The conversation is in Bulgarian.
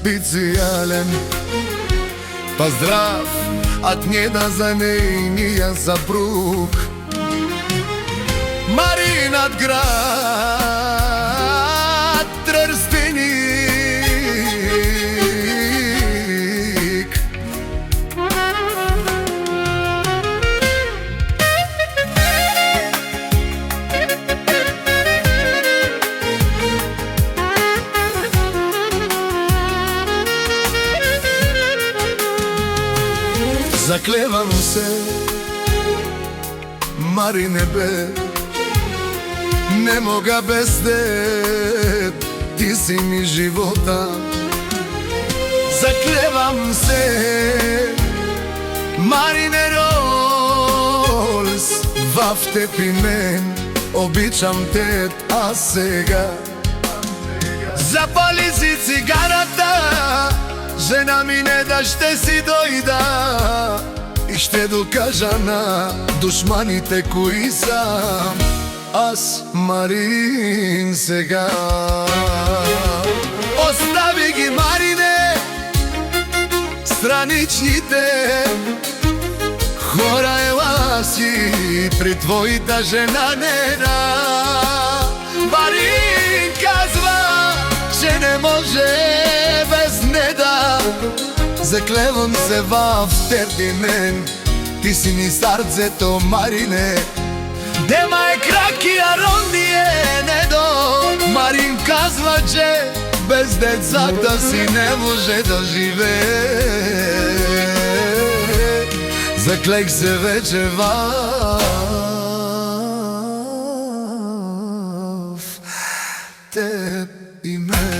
специален поздрав от неда за нейния съпруг. Маринат град Тръстеник. Заклевам се, Марине бе, не мога без теб, ти си ми живота. Заклевам се, Марине Ролс, в теб и мен, обичам те, а сега запали си цигарата, жена ми не да ще си дойда и ще докажа на душманите кои съм аз, Марин, сега. Остави ги, Марине, страничните хора, ела си при твоята жена Нена. Марин казва, че не може без неда. Заклевам се в Фердинанд, ти си ми сърцето, Марине. Дема е краки, а ронди е недо. Марин казва, че без децата си не може да живее. Заклех се вече в теб и мен.